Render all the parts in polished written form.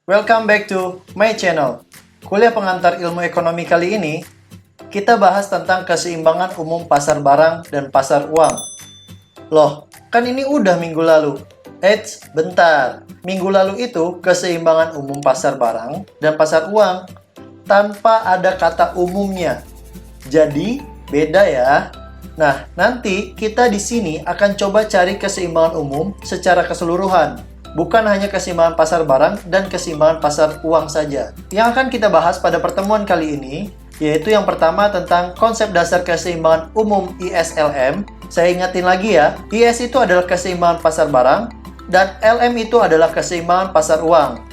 Welcome back to my channel. Kuliah pengantar ilmu ekonomi kali ini, kita bahas tentang keseimbangan umum pasar barang dan pasar uang. Loh, kan ini udah minggu lalu. Eits, bentar. Minggu lalu itu keseimbangan umum pasar barang dan pasar uang tanpa ada kata umumnya. Jadi, beda ya. Nah, nanti kita di sini akan coba cari keseimbangan umum secara keseluruhan. Bukan hanya keseimbangan pasar barang dan keseimbangan pasar uang saja. Yang akan kita bahas pada pertemuan kali ini, yaitu yang pertama tentang konsep dasar keseimbangan umum ISLM. Saya ingatin lagi ya, IS itu adalah keseimbangan pasar barang, dan LM itu adalah keseimbangan pasar uang.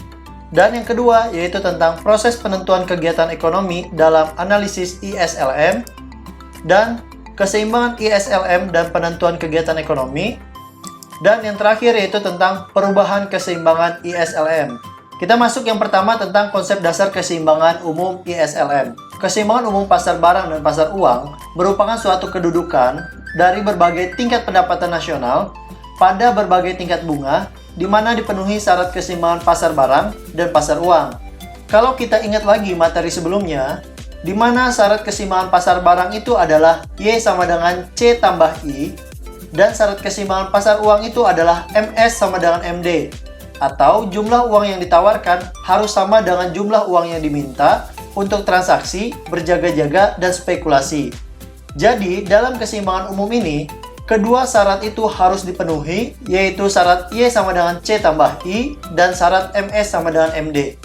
Dan yang kedua, yaitu tentang proses penentuan kegiatan ekonomi dalam analisis ISLM, dan keseimbangan ISLM dan penentuan kegiatan ekonomi. Dan yang terakhir yaitu tentang perubahan keseimbangan ISLM. Kita masuk yang pertama tentang konsep dasar keseimbangan umum ISLM. Keseimbangan umum pasar barang dan pasar uang merupakan suatu kedudukan dari berbagai tingkat pendapatan nasional pada berbagai tingkat bunga, di mana dipenuhi syarat keseimbangan pasar barang dan pasar uang. Kalau kita ingat lagi materi sebelumnya, di mana syarat keseimbangan pasar barang itu adalah Y sama dengan C tambah I, dan syarat keseimbangan pasar uang itu adalah MS sama dengan MD, atau jumlah uang yang ditawarkan harus sama dengan jumlah uang yang diminta untuk transaksi, berjaga-jaga, dan spekulasi. Jadi, dalam keseimbangan umum ini, kedua syarat itu harus dipenuhi, yaitu syarat Y sama dengan C tambah I, dan syarat MS sama dengan MD.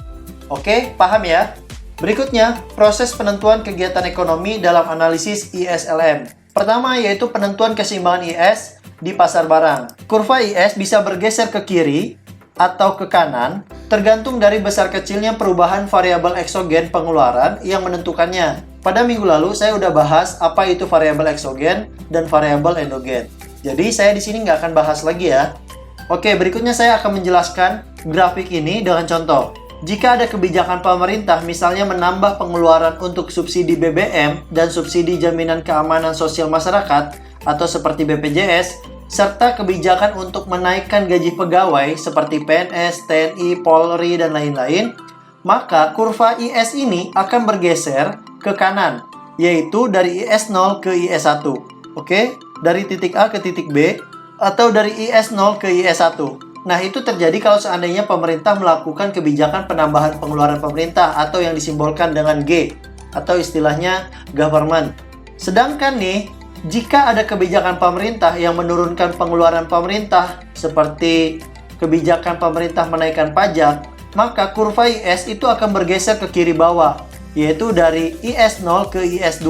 Oke, paham ya? Berikutnya, proses penentuan kegiatan ekonomi dalam analisis ISLM. Pertama yaitu penentuan keseimbangan IS di pasar barang. Kurva IS bisa bergeser ke kiri atau ke kanan tergantung dari besar kecilnya perubahan variabel eksogen pengeluaran yang menentukannya. Pada minggu lalu saya udah bahas apa itu variabel eksogen dan variabel endogen. Jadi saya di sini nggak akan bahas lagi ya. Oke, berikutnya saya akan menjelaskan grafik ini dengan contoh. Jika ada kebijakan pemerintah misalnya menambah pengeluaran untuk subsidi BBM dan subsidi jaminan keamanan sosial masyarakat atau seperti BPJS, serta kebijakan untuk menaikkan gaji pegawai seperti PNS, TNI, Polri, dan lain-lain, maka kurva IS ini akan bergeser ke kanan, yaitu dari IS0 ke IS1. Oke, dari titik A ke titik B, atau dari IS0 ke IS1. Nah, itu terjadi kalau seandainya pemerintah melakukan kebijakan penambahan pengeluaran pemerintah atau yang disimbolkan dengan G, atau istilahnya government. Sedangkan nih, jika ada kebijakan pemerintah yang menurunkan pengeluaran pemerintah, seperti kebijakan pemerintah menaikkan pajak, maka kurva IS itu akan bergeser ke kiri bawah, yaitu dari IS0 ke IS2.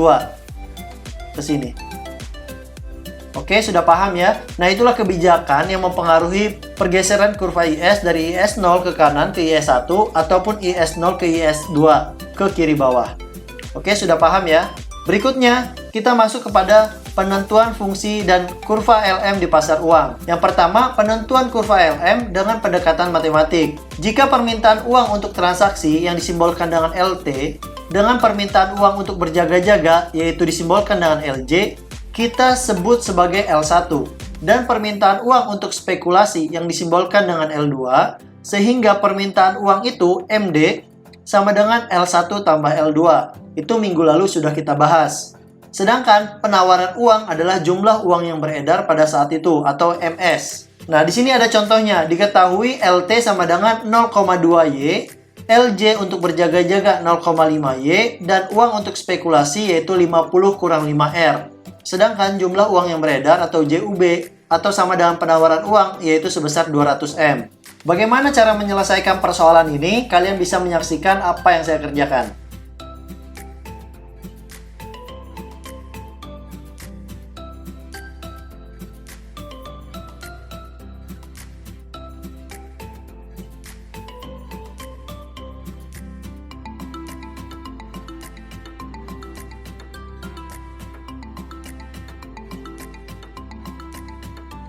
Ke sini. Oke, sudah paham ya? Nah, itulah kebijakan yang mempengaruhi pergeseran kurva IS dari IS0 ke kanan ke IS1 ataupun IS0 ke IS2 ke kiri bawah. Oke, sudah paham ya? Berikutnya, kita masuk kepada penentuan fungsi dan kurva LM di pasar uang. Yang pertama, penentuan kurva LM dengan pendekatan matematik. Jika permintaan uang untuk transaksi yang disimbolkan dengan LT dengan permintaan uang untuk berjaga-jaga yaitu disimbolkan dengan LJ, kita sebut sebagai L1, dan permintaan uang untuk spekulasi yang disimbolkan dengan L2, sehingga permintaan uang itu MD sama dengan L1 tambah L2. Itu minggu lalu sudah kita bahas. Sedangkan penawaran uang adalah jumlah uang yang beredar pada saat itu atau MS. Nah, di sini ada contohnya. Diketahui LT sama dengan 0,2Y, LJ untuk berjaga-jaga 0,5Y, dan uang untuk spekulasi yaitu 50 kurang 5R. Sedangkan jumlah uang yang beredar atau JUB atau sama dengan penawaran uang yaitu sebesar 200M. Bagaimana cara menyelesaikan persoalan ini? Kalian bisa menyaksikan apa yang saya kerjakan.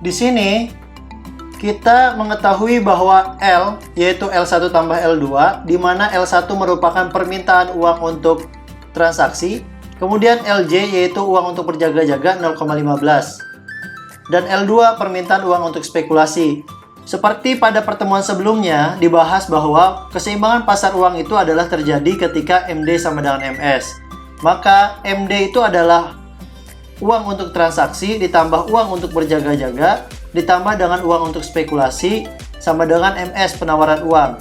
Di sini kita mengetahui bahwa L yaitu L1 tambah L2, di mana L1 merupakan permintaan uang untuk transaksi, kemudian LJ yaitu uang untuk berjaga-jaga 0,15, dan L2 permintaan uang untuk spekulasi. Seperti pada pertemuan sebelumnya, dibahas bahwa keseimbangan pasar uang itu adalah terjadi ketika MD sama dengan MS. Maka MD itu adalah uang untuk transaksi ditambah uang untuk berjaga-jaga ditambah dengan uang untuk spekulasi sama dengan MS penawaran uang.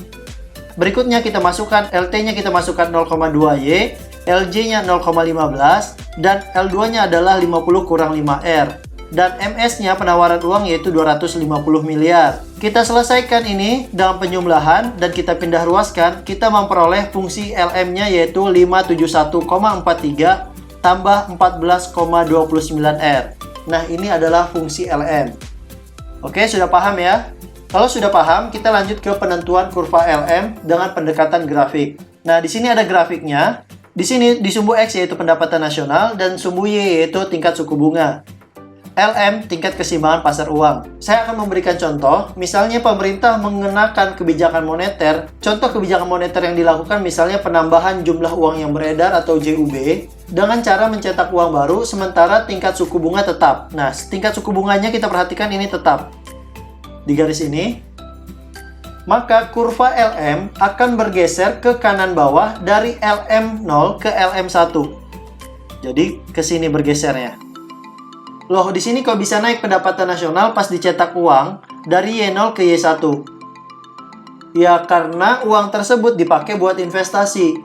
Berikutnya kita masukkan LT-nya, kita masukkan 0,2Y, LJ-nya 0,15 dan L2-nya adalah 50 kurang 5R. Dan MS-nya penawaran uang yaitu 250 miliar. Kita selesaikan ini dengan penjumlahan dan kita pindah ruaskan, kita memperoleh fungsi LM-nya yaitu 571,43 tambah 14,29R. Nah, ini adalah fungsi LM. Oke, sudah paham ya? Kalau sudah paham, kita lanjut ke penentuan kurva LM dengan pendekatan grafik. Nah, di sini ada grafiknya. Di sini di sumbu X yaitu pendapatan nasional dan sumbu Y yaitu tingkat suku bunga. LM tingkat keseimbangan pasar uang. Saya akan memberikan contoh, misalnya pemerintah mengenakan kebijakan moneter. Contoh kebijakan moneter yang dilakukan misalnya penambahan jumlah uang yang beredar atau JUB dengan cara mencetak uang baru sementara tingkat suku bunga tetap. Nah, tingkat suku bunganya kita perhatikan ini tetap. Di garis ini, maka kurva LM akan bergeser ke kanan bawah dari LM0 ke LM1. Jadi, ke sini bergesernya. Loh, di sini kok bisa naik pendapatan nasional pas dicetak uang dari Y0 ke Y1? Ya, karena uang tersebut dipakai buat investasi.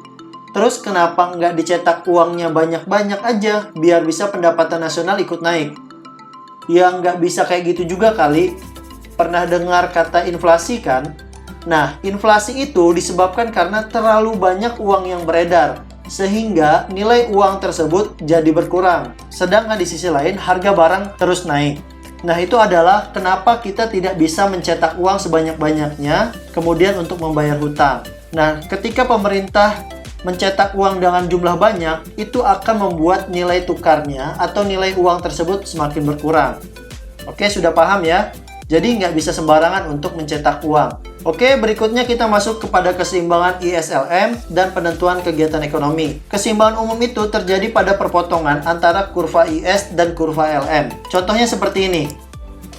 Terus kenapa nggak dicetak uangnya banyak-banyak aja, biar bisa pendapatan nasional ikut naik? Ya, nggak bisa kayak gitu juga kali. Pernah dengar kata inflasi kan? Nah, inflasi itu disebabkan karena terlalu banyak uang yang beredar, sehingga nilai uang tersebut jadi berkurang. Sedangkan di sisi lain, harga barang terus naik. Nah, itu adalah kenapa kita tidak bisa mencetak uang sebanyak-banyaknya, kemudian untuk membayar hutang. Nah, ketika pemerintah mencetak uang dengan jumlah banyak, itu akan membuat nilai tukarnya atau nilai uang tersebut semakin berkurang. Oke, sudah paham ya? Jadi nggak bisa sembarangan untuk mencetak uang. Oke, berikutnya kita masuk kepada keseimbangan ISLM dan penentuan kegiatan ekonomi. Keseimbangan umum itu terjadi pada perpotongan antara kurva IS dan kurva LM. Contohnya seperti ini.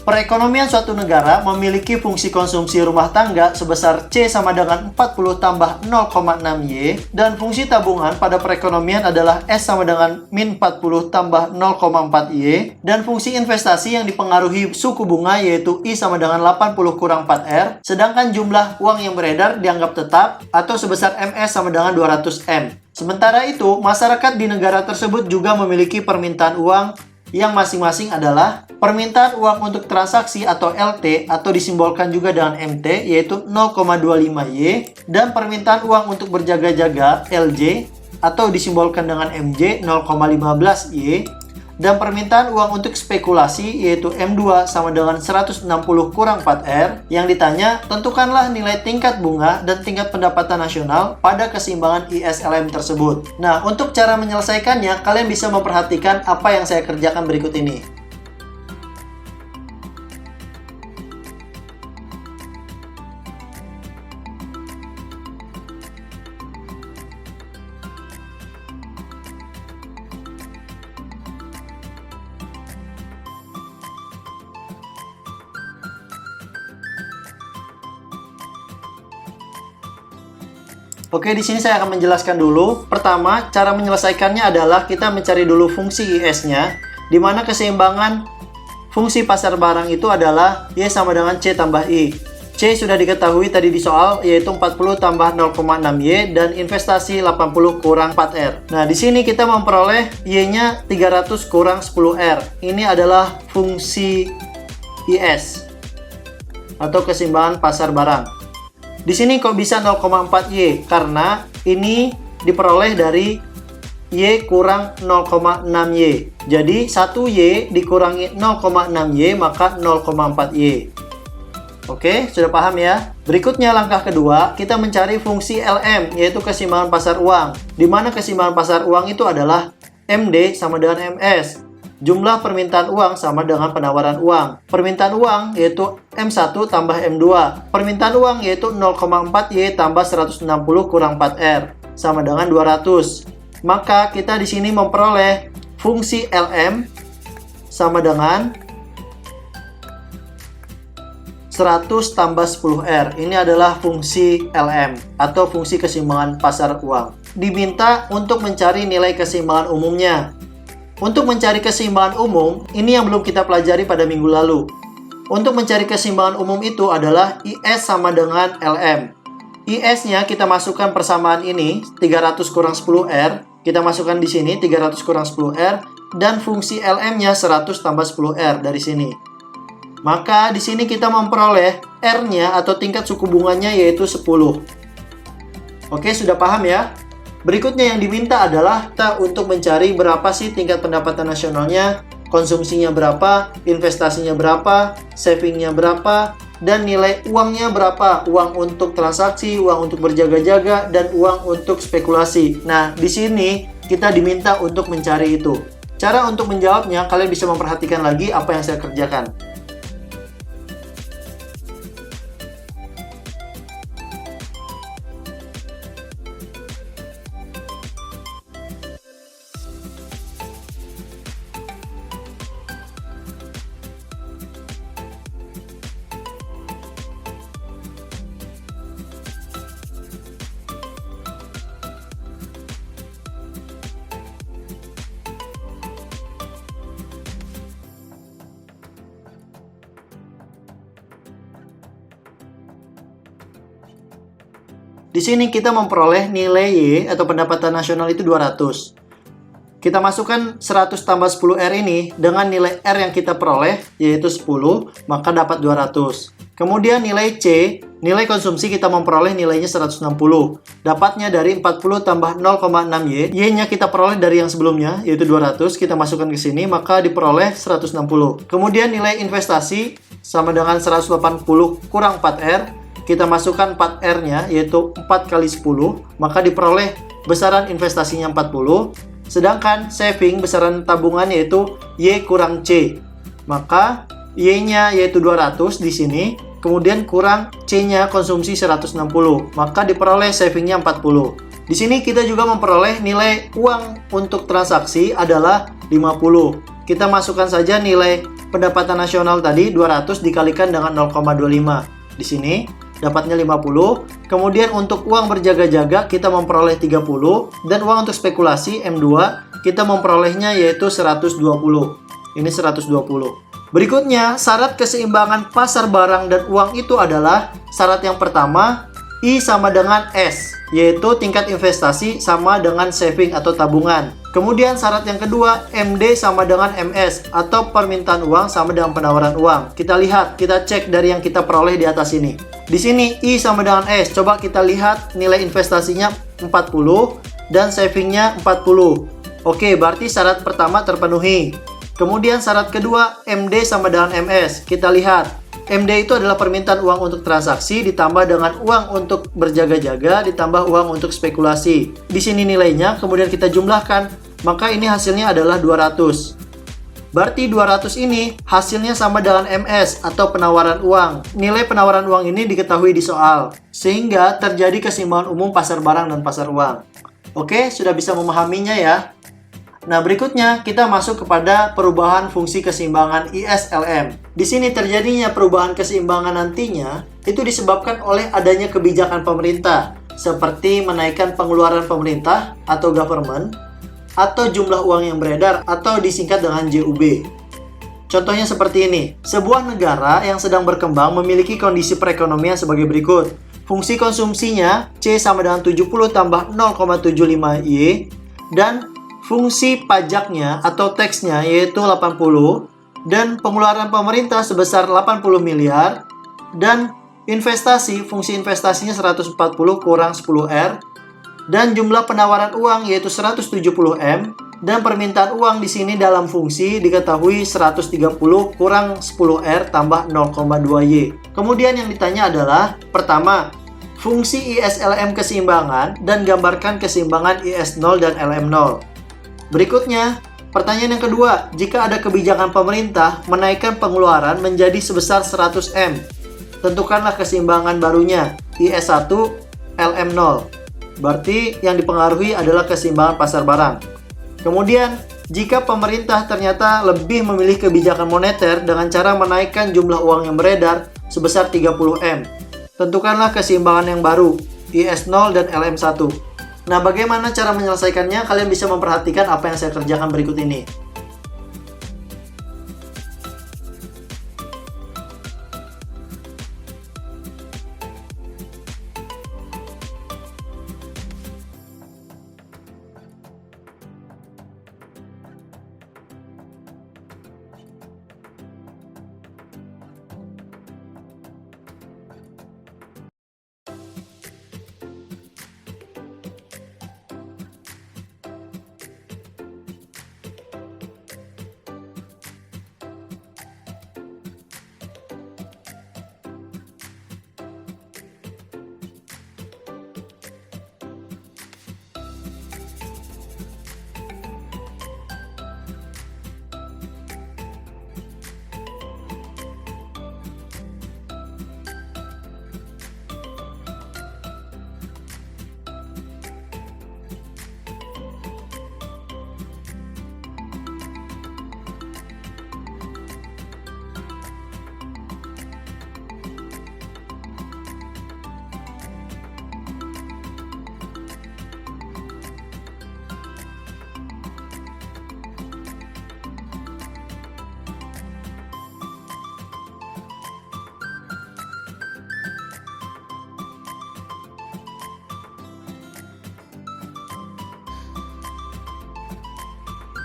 Perekonomian suatu negara memiliki fungsi konsumsi rumah tangga sebesar C sama dengan 40 tambah 0,6Y dan fungsi tabungan pada perekonomian adalah S sama dengan min 40 tambah 0,4Y dan fungsi investasi yang dipengaruhi suku bunga yaitu I sama dengan 80 kurang 4R sedangkan jumlah uang yang beredar dianggap tetap atau sebesar MS sama dengan 200M. Sementara itu, masyarakat di negara tersebut juga memiliki permintaan uang yang masing-masing adalah permintaan uang untuk transaksi atau LT atau disimbolkan juga dengan MT yaitu 0,25Y dan permintaan uang untuk berjaga-jaga LJ atau disimbolkan dengan MJ 0,15Y dan permintaan uang untuk spekulasi yaitu M2 sama dengan 160 kurang 4R. Yang ditanya, tentukanlah nilai tingkat bunga dan tingkat pendapatan nasional pada keseimbangan ISLM tersebut. Nah, untuk cara menyelesaikannya, kalian bisa memperhatikan apa yang saya kerjakan berikut ini. Oke, di sini saya akan menjelaskan dulu. Pertama, cara menyelesaikannya adalah kita mencari dulu fungsi IS-nya, di mana keseimbangan fungsi pasar barang itu adalah Y sama dengan C tambah I. C sudah diketahui tadi di soal, yaitu 40 tambah 0,6Y dan investasi 80 kurang 4R. Nah, di sini kita memperoleh Y-nya 300 kurang 10R. Ini adalah fungsi IS atau keseimbangan pasar barang. Di sini kok bisa 0,4Y? Karena ini diperoleh dari Y kurang 0,6Y. Jadi 1Y dikurangi 0,6Y maka 0,4Y. Oke, sudah paham ya? Berikutnya langkah kedua, kita mencari fungsi LM, yaitu keseimbangan pasar uang. Di mana keseimbangan pasar uang itu adalah MD sama dengan MS. Jumlah permintaan uang sama dengan penawaran uang. Permintaan uang yaitu M1 tambah M2. Permintaan uang yaitu 0,4Y tambah 160 kurang 4R sama dengan 200. Maka kita di sini memperoleh fungsi LM sama dengan 100 tambah 10R. Ini adalah fungsi LM atau fungsi keseimbangan pasar uang. Diminta untuk mencari nilai keseimbangan umumnya. Untuk mencari keseimbangan umum, ini yang belum kita pelajari pada minggu lalu. Untuk mencari keseimbangan umum itu adalah IS sama dengan LM. IS-nya kita masukkan persamaan ini, 300 kurang 10R. Kita masukkan di sini, 300 kurang 10R. Dan fungsi LM-nya 100 tambah 10R dari sini. Maka di sini kita memperoleh R-nya atau tingkat suku bunganya yaitu 10. Oke, sudah paham ya? Berikutnya yang diminta adalah kita untuk mencari berapa sih tingkat pendapatan nasionalnya, konsumsinya berapa, investasinya berapa, savingnya berapa, dan nilai uangnya berapa. Uang untuk transaksi, uang untuk berjaga-jaga, dan uang untuk spekulasi. Nah, di sini kita diminta untuk mencari itu. Cara untuk menjawabnya, kalian bisa memperhatikan lagi apa yang saya kerjakan. Di sini kita memperoleh nilai Y atau pendapatan nasional itu 200. Kita masukkan 100 tambah 10R ini dengan nilai R yang kita peroleh yaitu 10, maka dapat 200. Kemudian nilai C, nilai konsumsi kita memperoleh nilainya 160. Dapatnya dari 40 tambah 0,6Y. Y-nya kita peroleh dari yang sebelumnya yaitu 200, kita masukkan ke sini maka diperoleh 160. Kemudian nilai investasi sama dengan 180 kurang 4R. Kita masukkan 4R-nya, yaitu 4 kali 10, maka diperoleh besaran investasinya 40, sedangkan saving besaran tabungan yaitu Y kurang C. Maka Y-nya yaitu 200 di sini, kemudian kurang C-nya konsumsi 160, maka diperoleh savingnya 40. Di sini kita juga memperoleh nilai uang untuk transaksi adalah 50. Kita masukkan saja nilai pendapatan nasional tadi 200 dikalikan dengan 0,25. Di sini dapatnya 50. Kemudian untuk uang berjaga-jaga kita memperoleh 30. Dan uang untuk spekulasi M2 kita memperolehnya yaitu 120. Ini 120. Berikutnya, syarat keseimbangan pasar barang dan uang itu adalah syarat yang pertama, I sama dengan S, yaitu tingkat investasi sama dengan saving atau tabungan. Kemudian syarat yang kedua, MD sama dengan MS, atau permintaan uang sama dengan penawaran uang. Kita lihat, kita cek dari yang kita peroleh di atas ini. Di sini I sama dengan S, coba kita lihat nilai investasinya 40 dan savingnya 40. Oke, berarti syarat pertama terpenuhi. Kemudian syarat kedua, MD sama dengan MS. Kita lihat, MD itu adalah permintaan uang untuk transaksi ditambah dengan uang untuk berjaga-jaga ditambah uang untuk spekulasi. Di sini nilainya, kemudian kita jumlahkan, maka ini hasilnya adalah 200. Berarti 200 ini hasilnya sama dengan MS atau penawaran uang. Nilai penawaran uang ini diketahui di soal, sehingga terjadi keseimbangan umum pasar barang dan pasar uang. Oke, sudah bisa memahaminya ya? Nah, berikutnya kita masuk kepada perubahan fungsi keseimbangan ISLM. Di sini terjadinya perubahan keseimbangan nantinya itu disebabkan oleh adanya kebijakan pemerintah, seperti menaikkan pengeluaran pemerintah atau government, atau jumlah uang yang beredar atau disingkat dengan JUB. Contohnya seperti ini. Sebuah negara yang sedang berkembang memiliki kondisi perekonomian sebagai berikut. Fungsi konsumsinya C sama dengan 70 tambah 0,75Y, dan fungsi pajaknya atau taxnya yaitu 80, dan pengeluaran pemerintah sebesar 80 miliar, dan investasi, fungsi investasinya 140 kurang 10R, dan jumlah penawaran uang yaitu 170M, dan permintaan uang di sini dalam fungsi diketahui 130 kurang 10R tambah 0,2Y. Kemudian yang ditanya adalah, pertama, fungsi ISLM keseimbangan dan gambarkan keseimbangan IS0 dan LM0. Berikutnya, pertanyaan yang kedua, jika ada kebijakan pemerintah menaikkan pengeluaran menjadi sebesar 100M, tentukanlah keseimbangan barunya, IS1, LM0. Berarti yang dipengaruhi adalah keseimbangan pasar barang. Kemudian, jika pemerintah ternyata lebih memilih kebijakan moneter dengan cara menaikkan jumlah uang yang beredar, sebesar 30M. Tentukanlah keseimbangan yang baru, IS0 dan LM1. Nah, bagaimana cara menyelesaikannya? Kalian bisa memperhatikan apa yang saya kerjakan berikut ini.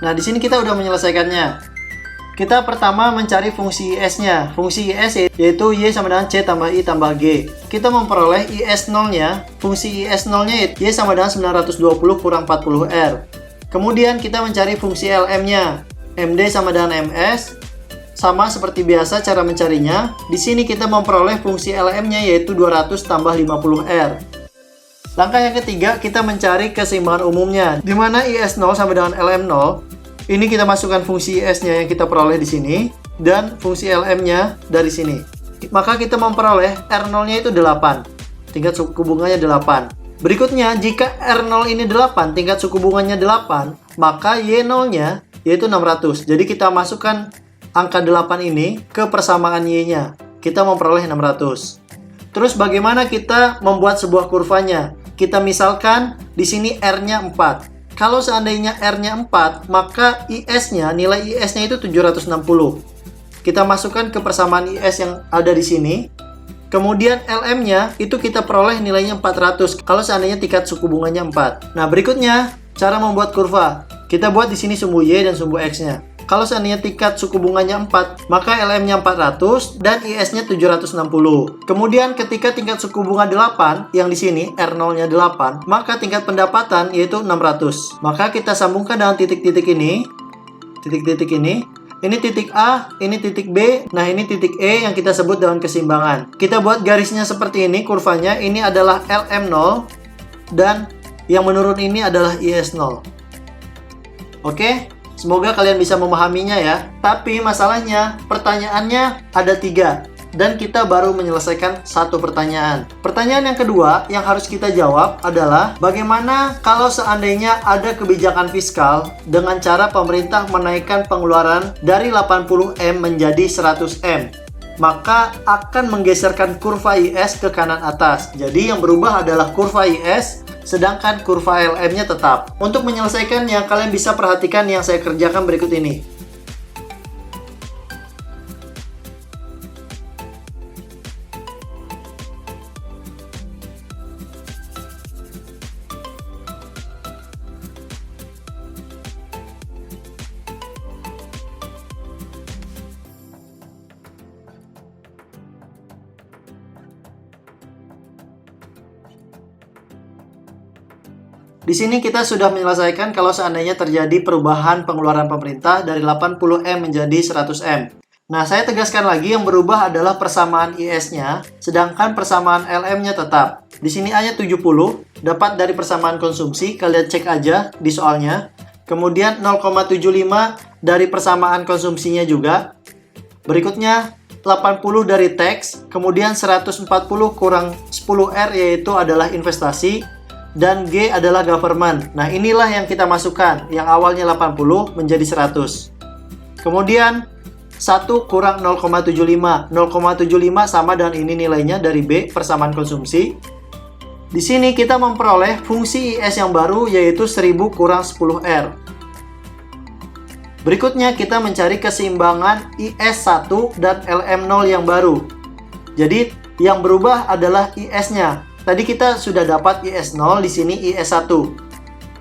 Nah, di sini kita udah menyelesaikannya. Kita pertama mencari fungsi IS-nya. Fungsi IS yaitu Y sama dengan C tambah I tambah G. Kita memperoleh IS0-nya. Fungsi IS0-nya Y sama dengan 920 kurang 40R. Kemudian kita mencari fungsi LM-nya. MD sama dengan MS. Sama seperti biasa cara mencarinya. Di sini kita memperoleh fungsi LM-nya yaitu 200 tambah 50R. Langkah yang ketiga, kita mencari keseimbangan umumnya, di mana IS0 sama dengan LM0. Ini kita masukkan fungsi IS-nya yang kita peroleh di sini, dan fungsi LM-nya dari sini. Maka kita memperoleh R0-nya itu 8. Tingkat suku bunganya 8. Berikutnya, jika R0 ini 8, tingkat suku bunganya 8, maka Y0-nya yaitu 600. Jadi kita masukkan angka 8 ini ke persamaan Y-nya. Kita memperoleh 600. Terus bagaimana kita membuat sebuah kurvanya? Kita misalkan di sini R-nya 4. Kalau seandainya R-nya 4, maka IS-nya, nilai IS-nya itu 760. Kita masukkan ke persamaan IS yang ada di sini. Kemudian LM-nya itu kita peroleh nilainya 400 kalau seandainya tingkat suku bunganya 4. Nah, berikutnya cara membuat kurva. Kita buat di sini sumbu Y dan sumbu X-nya. Kalau seandainya tingkat suku bunganya 4, maka LM-nya 400 dan IS-nya 760. Kemudian ketika tingkat suku bunga 8, yang di sini R0-nya 8, maka tingkat pendapatan yaitu 600. Maka kita sambungkan dengan titik-titik ini. Titik-titik ini. Ini titik A, ini titik B, nah ini titik E yang kita sebut dengan keseimbangan. Kita buat garisnya seperti ini, kurvanya. Ini adalah LM0 dan yang menurun ini adalah IS0. Oke? Semoga kalian bisa memahaminya ya. Tapi masalahnya, pertanyaannya ada 3. Dan kita baru menyelesaikan 1 pertanyaan. Pertanyaan yang kedua yang harus kita jawab adalah bagaimana kalau seandainya ada kebijakan fiskal dengan cara pemerintah menaikkan pengeluaran dari 80M menjadi 100M. Maka akan menggeserkan kurva IS ke kanan atas. Jadi yang berubah adalah kurva IS, sedangkan kurva LM-nya tetap. Untuk menyelesaikannya, kalian bisa perhatikan yang saya kerjakan berikut ini. Di sini kita sudah menyelesaikan kalau seandainya terjadi perubahan pengeluaran pemerintah dari 80M menjadi 100M. Nah, saya tegaskan lagi yang berubah adalah persamaan IS-nya, sedangkan persamaan LM-nya tetap. Di sini A-nya 70, dapat dari persamaan konsumsi, kalian cek aja di soalnya. Kemudian 0,75 dari persamaan konsumsinya juga. Berikutnya 80 dari tax, kemudian 140 kurang 10R yaitu adalah investasi. Dan G adalah government. Nah, inilah yang kita masukkan. Yang awalnya 80 menjadi 100. Kemudian, 1 kurang 0,75. 0,75 sama dengan ini nilainya dari B, persamaan konsumsi. Di sini kita memperoleh fungsi IS yang baru, yaitu 1000 kurang 10R. Berikutnya kita mencari keseimbangan IS1 dan LM0 yang baru. Jadi yang berubah adalah IS-nya. Tadi kita sudah dapat IS0, di sini IS1.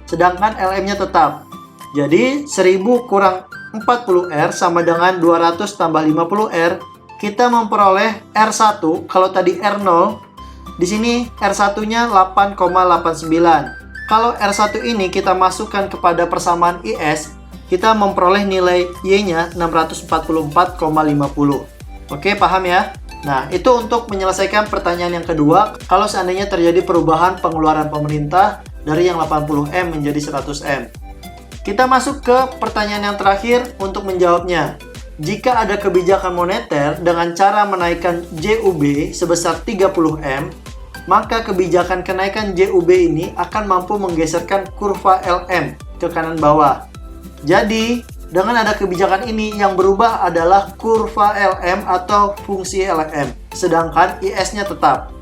Sedangkan LM-nya tetap. Jadi 1000 kurang 40R sama dengan 200 tambah 50R. Kita memperoleh R1, kalau tadi R0, di sini R1-nya 8,89. Kalau R1 ini kita masukkan kepada persamaan IS, kita memperoleh nilai Y-nya 644,50. Oke, paham ya? Nah, itu untuk menyelesaikan pertanyaan yang kedua, kalau seandainya terjadi perubahan pengeluaran pemerintah dari yang 80M menjadi 100M. Kita masuk ke pertanyaan yang terakhir untuk menjawabnya. Jika ada kebijakan moneter dengan cara menaikkan JUB sebesar 30M, maka kebijakan kenaikan JUB ini akan mampu menggeserkan kurva LM ke kanan bawah. Jadi, dengan ada kebijakan ini yang berubah adalah kurva LM atau fungsi LM, sedangkan IS-nya tetap.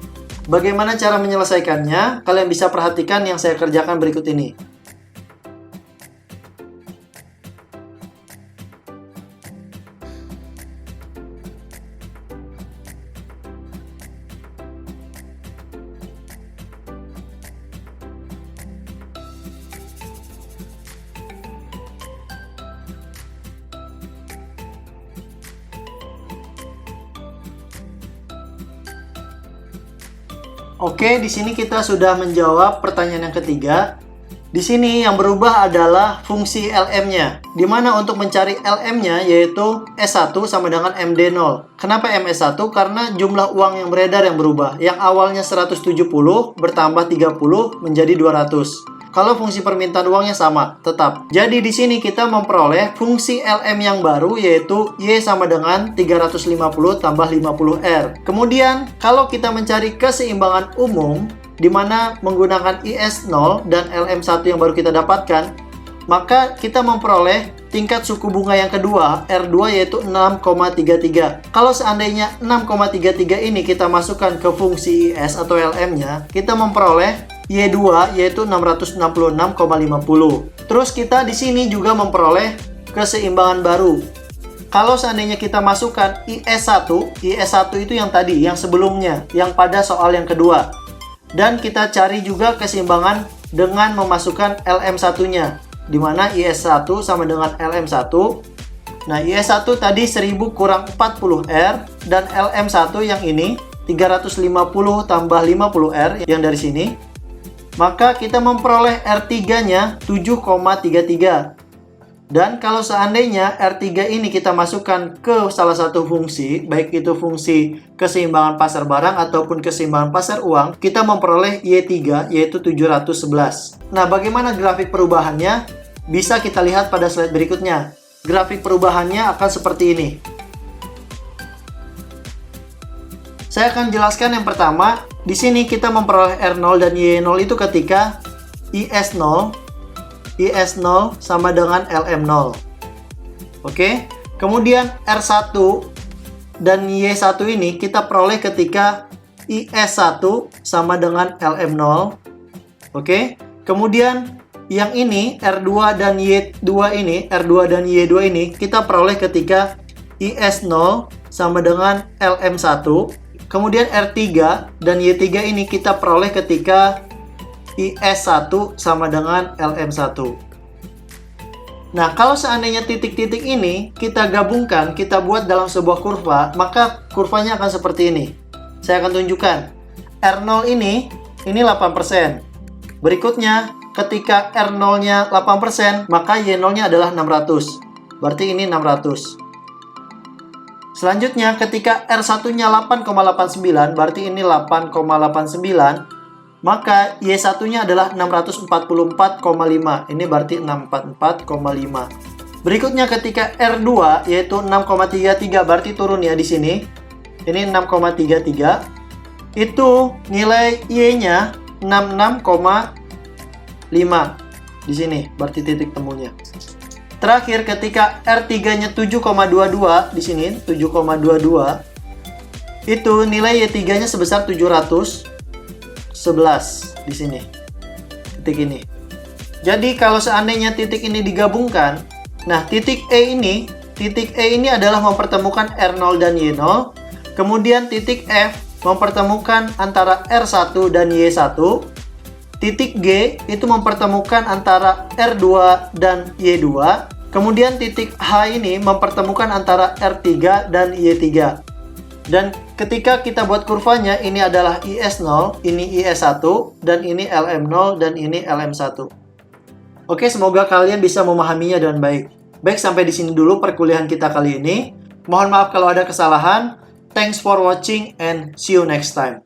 Bagaimana cara menyelesaikannya? Kalian bisa perhatikan yang saya kerjakan berikut ini. Oke, di sini kita sudah menjawab pertanyaan yang ketiga. Di sini yang berubah adalah fungsi LM-nya. Di mana untuk mencari LM-nya yaitu S1 sama dengan MD0. Kenapa MS1? Karena jumlah uang yang beredar yang berubah. Yang awalnya 170 bertambah 30 menjadi 200. Kalau fungsi permintaan uangnya sama, tetap. Jadi di sini kita memperoleh fungsi LM yang baru yaitu Y sama dengan 350 tambah 50R. Kemudian kalau kita mencari keseimbangan umum di mana menggunakan IS0 dan LM1 yang baru kita dapatkan, maka kita memperoleh tingkat suku bunga yang kedua, R2 yaitu 6,33. Kalau seandainya 6,33 ini kita masukkan ke fungsi IS atau LM-nya, kita memperoleh Y2 yaitu 666,50. Terus kita di sini juga memperoleh keseimbangan baru. Kalau seandainya kita masukkan IS1 itu yang tadi, yang sebelumnya, yang pada soal yang kedua. Dan kita cari juga keseimbangan dengan memasukkan LM1-nya, di mana IS1 sama dengan LM1. Nah, IS1 tadi 1000 kurang 40R, dan LM1 yang ini 350 tambah 50R yang dari sini. Maka kita memperoleh R3-nya 7,33. Dan kalau seandainya R3 ini kita masukkan ke salah satu fungsi, baik itu fungsi keseimbangan pasar barang ataupun keseimbangan pasar uang, kita memperoleh Y3 yaitu 711. Nah, bagaimana grafik perubahannya? Bisa kita lihat pada slide berikutnya. Grafik perubahannya akan seperti ini. Saya akan jelaskan yang pertama. Di sini kita memperoleh R0 dan Y0 itu ketika IS0 sama dengan LM0. Oke. Kemudian R1 dan Y1 ini kita peroleh ketika IS1 sama dengan LM0. Oke. Kemudian yang ini R2 dan Y2 ini kita peroleh ketika IS0 sama dengan LM1. Kemudian R3 dan Y3 ini kita peroleh ketika IS1 sama dengan LM1. Nah, kalau seandainya titik-titik ini kita gabungkan, kita buat dalam sebuah kurva, maka kurvanya akan seperti ini. Saya akan tunjukkan. R0 ini 8%. Berikutnya, ketika R0-nya 8%, maka Y0-nya adalah 600. Berarti ini 600. Selanjutnya, ketika R1-nya 8,89, berarti ini 8,89, maka Y1-nya adalah 644,5. Ini berarti 644,5. Berikutnya, ketika R2 yaitu 6,33, berarti turun ya di sini. Ini 6,33. Itu nilai Y-nya 66,5. Di sini berarti titik temunya. Terakhir, ketika R3-nya 7,22 di sini, 7,22, itu nilai Y3-nya sebesar 711 di sini. Titik ini. Jadi kalau seandainya titik ini digabungkan, nah titik E ini adalah mempertemukan R0 dan Y0. Kemudian titik F mempertemukan antara R1 dan Y1. Titik G itu mempertemukan antara R2 dan Y2. Kemudian titik H ini mempertemukan antara R3 dan Y3. Dan ketika kita buat kurvanya, ini adalah IS0, ini IS1, dan ini LM0, dan ini LM1. Oke, semoga kalian bisa memahaminya dengan baik. Baik, sampai di sini dulu perkuliahan kita kali ini. Mohon maaf kalau ada kesalahan. Thanks for watching and see you next time.